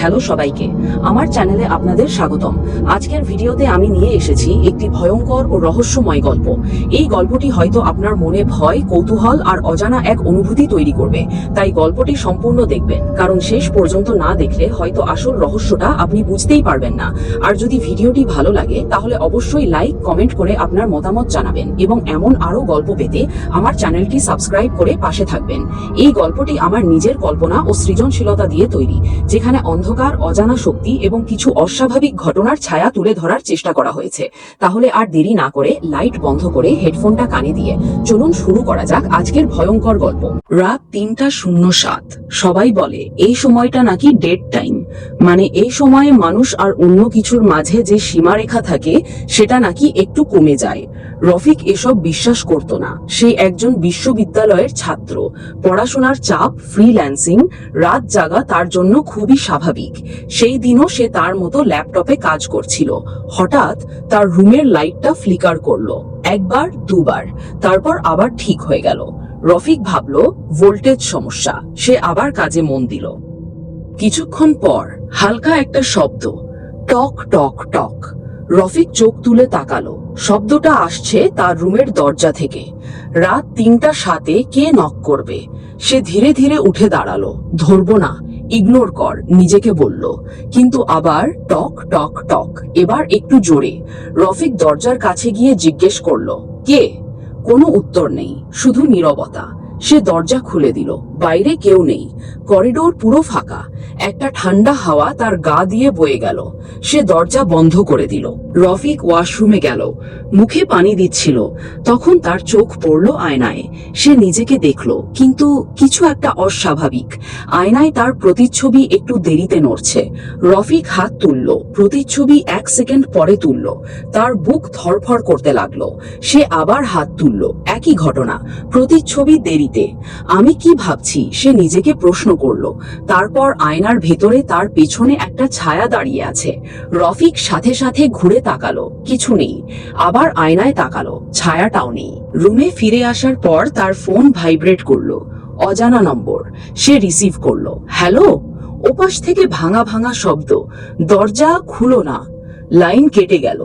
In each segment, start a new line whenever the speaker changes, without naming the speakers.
Hello সবাইকে, আমার চ্যানেলে আপনাদের স্বাগতম। আজকের ভিডিওতে আমি নিয়ে এসেছি একটি ভয়ঙ্কর ও রহস্যময় গল্প। এই গল্পটি হয়তো আপনার মনে ভয়, কৌতূহল আর অজানা এক অনুভূতি তৈরি করবে। তাই গল্পটি সম্পূর্ণ দেখবেন, কারণ শেষ পর্যন্ত না দেখলে হয়তো আসল রহস্যটা আপনি বুঝতেই পারবেন না। আর যদি ভিডিওটি ভালো লাগে তাহলে অবশ্যই লাইক, কমেন্ট করে আপনার মতামত জানাবেন এবং এমন আরো গল্প পেতে আমার চ্যানেলটি সাবস্ক্রাইব করে পাশে থাকবেন। এই গল্পটি আমার নিজের কল্পনা ও সৃজনশীলতা দিয়ে তৈরি, যেখানে অন্ধকার, অজানা শক্তি এবং কিছু অস্বাভাবিক ঘটনার ছায়া তুলে ধরার চেষ্টা করা হয়েছে। তাহলে আর দেরি না করে লাইট বন্ধ করে হেডফোনটা কানে দিয়ে চলুন শুরু করা যাক আজকের ভয়ঙ্কর গল্প। রাত 3:07। সবাই বলে এই সময়টা নাকি ডেড টাইম, মানে এই সময়ে মানুষ আর অন্য কিছুর মাঝে যে সীমারেখা থাকে সেটা নাকি একটু কমে যায়। রফিক এসব বিশ্বাস করত না। সে একজন বিশ্ববিদ্যালয়ের ছাত্র। পড়াশোনার চাপ, ফ্রিল্যান্সিং, রাত জাগা তার জন্য খুবই স্বাভাবিক। সেই দিনও সে তার মতো ল্যাপটপে কাজ করছিল। হঠাৎ তার রুমের লাইটটা ফ্লিকার করলো, একবার, দুবার, তারপর আবার ঠিক হয়ে গেল। রফিক ভাবল ভোল্টেজ সমস্যা। সে আবার কাজে মন দিল। কিছুক্ষণ পর হালকা একটা শব্দ, টক টক টক। রফিক চোখ তুলে তাকালো। শব্দটা আসছে তার রুমের দরজা থেকে। রাত 3:07 কে নক করবে? সে ধীরে ধীরে উঠে দাঁড়ালো। ধরবো না, ইগনোর কর, নিজেকে বলল। কিন্তু আবার টক টক টক, এবার একটু জোরে। রফিক দরজার কাছে গিয়ে জিজ্ঞেস করলো, কে? কোনো উত্তর নেই, শুধু নীরবতা। সে দরজা খুলে দিল। বাইরে কেউ নেই। করিডোর পুরো ফাঁকা। একটা ঠান্ডা হাওয়া তার গা দিয়ে বয়ে গেল। সে দরজা বন্ধ করে দিল। রফিক ওয়াশরুমে গেল। মুখে পানি দিচ্ছিল। তখন তার চোখ পড়ল আয়নায়। সে নিজেকে দেখল, কিন্তু কিছু একটা অস্বাভাবিক। আয়নায় তার প্রতিচ্ছবি একটু দেরিতে নড়ছে। রফিক হাত তুলল। প্রতিচ্ছবি 1 সেকেন্ড পরে তুলল। তার বুক ধড়ফড় করতে লাগলো। সে আবার হাত তুলল। একই ঘটনা, প্রতিচ্ছবি দেরিতে। আমি কি ভাবছি? সে নিজেকে প্রশ্ন করল। তারপর আয়নার ভেতরে তার পেছনে একটা ছায়া দাঁড়িয়ে আছে। রফিক সাথে সাথে ঘুরে তাকালো, কিছু নেই। আবার আয়নায় তাকালো, ছায়াটাও নেই। রুমে ফিরে আসার পর তার ফোন ভাইব্রেট করলো। অজানা নম্বর। সে রিসিভ করলো। হ্যালো। ওপাশ থেকে ভাঙা ভাঙা শব্দ, দরজা খুলো না। লাইন কেটে গেল।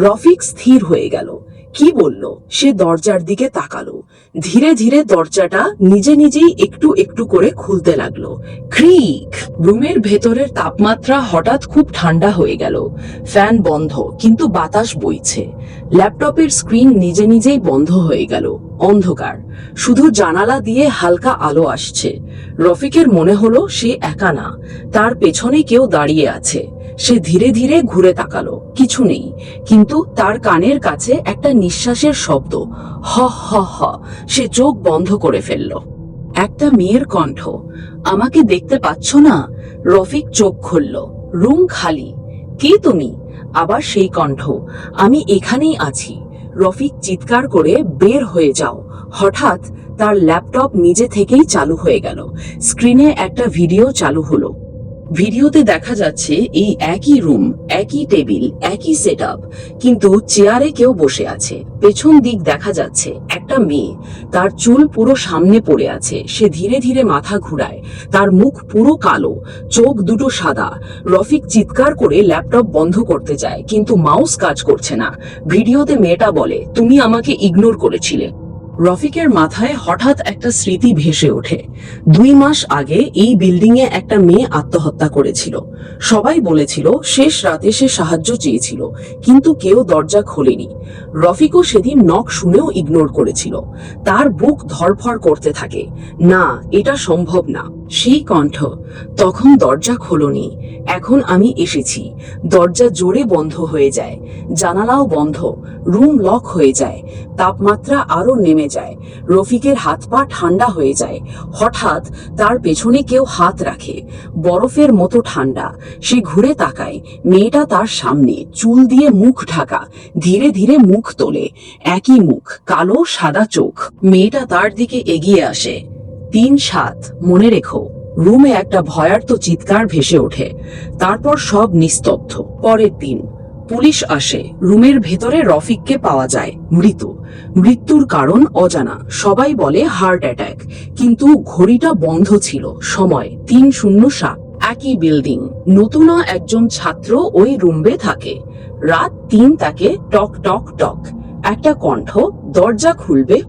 রফিক স্থির হয়ে গেল। কি বলল? সে দরজার দিকে তাকালো। ধীরে ধীরে দরজাটা নিজে নিজেই একটু একটু করে খুলতে লাগলো। ক্রিক। রুমের ভেতরের তাপমাত্রা হঠাৎ খুব ঠান্ডা হয়ে গেল। ফ্যান বন্ধ, কিন্তু বাতাস বইছে। ল্যাপটপের স্ক্রিন নিজে নিজেই বন্ধ হয়ে গেল। অন্ধকার, শুধু জানালা দিয়ে হালকা আলো আসছে। রফিকের মনে হলো সে একা না, তার পেছনে কেউ দাঁড়িয়ে আছে। সে ধীরে ধীরে ঘুরে তাকালো, কিছু নেই। কিন্তু তার কানের কাছে একটা নিঃশ্বাসের শব্দ, হ হ হ। সে চোখ বন্ধ করে ফেলল। একটা মেয়ের কণ্ঠ, আমাকে দেখতে পাচ্ছ না? রফিক চোখ খুলল। রুম খালি। কে তুমি? আবার সেই কণ্ঠ, আমি এখানেই আছি। রফিক চিৎকার করে, বের হয়ে যাও। হঠাৎ তার ল্যাপটপ নিজে থেকেই চালু হয়ে গেল। স্ক্রিনে একটা ভিডিও চালু হলো। ভিডিওতে দেখা যাচ্ছে এই একই রুম, একই টেবিল, একই সেটআপ, কিন্তু চেয়ারে কেউ বসে আছে। পেছন দিক দেখা যাচ্ছে একটা মেয়ে, তার চুল পুরো সামনে পড়ে আছে। সে ধীরে ধীরে মাথা ঘুরায়। তার মুখ পুরো কালো, চোখ দুটো সাদা। রফিক চিৎকার করে ল্যাপটপ বন্ধ করতে যায়, কিন্তু মাউস কাজ করছে না। ভিডিওতে মেয়েটা বলে, তুমি আমাকে ইগনোর করেছিলে। রফিকের মাথায় হঠাৎ একটা স্মৃতি ভেসে ওঠে। 2 মাস আগে এই বিল্ডিং এ একটা মেয়ে আত্মহত্যা করেছিল। সবাই বলেছিল শেষ রাতে সে সাহায্য চেয়েছিল, কিন্তু কেউ দরজা খোলেনি। রফিকও সেদিন নক শুনেও ইগনোর করেছিল। তার বুক ধড়ফড় করতে থাকে। না, এটা সম্ভব না। সেই কণ্ঠ, তখন দরজা খোলনি, এখন আমি এসেছি। দরজা জোরে বন্ধ হয়ে যায়। জানালাও বন্ধ। রুম লক হয়ে যায়। তাপমাত্রা আরো নেমে যায়। রফিকের হাত পা ঠান্ডা হয়ে যায়। হঠাৎ তার পেছনে কেউ হাত রাখে, বরফের মতো ঠান্ডা। সে ঘুরে তাকায়। মেয়েটা তার সামনে, চুল দিয়ে মুখ ঢাকা। ধীরে ধীরে মুখ তোলে। একই মুখ, কালো সাদা চোখ। মেয়েটা তার দিকে এগিয়ে আসে। 3-7, মনে রেখো। রুমে একটা ভয়ার্ত চিৎকার ভেসে ওঠে। তারপর সব নিস্তব্ধ। পরের দিন পুলিশ আসে। রুমের ভেতরে রফিককে পাওয়া যায় মৃত। মৃত্যুর কারণ অজানা। সবাই বলে হার্ট অ্যাটাক, কিন্তু ঘড়িটা বন্ধ ছিল। সময় 3:07। একই বিল্ডিং, নতুন একজন ছাত্র ওই রুমে থাকে। রাত 3 তাকে টক টক টক একটা কণ্ঠ দরজা খুলবে।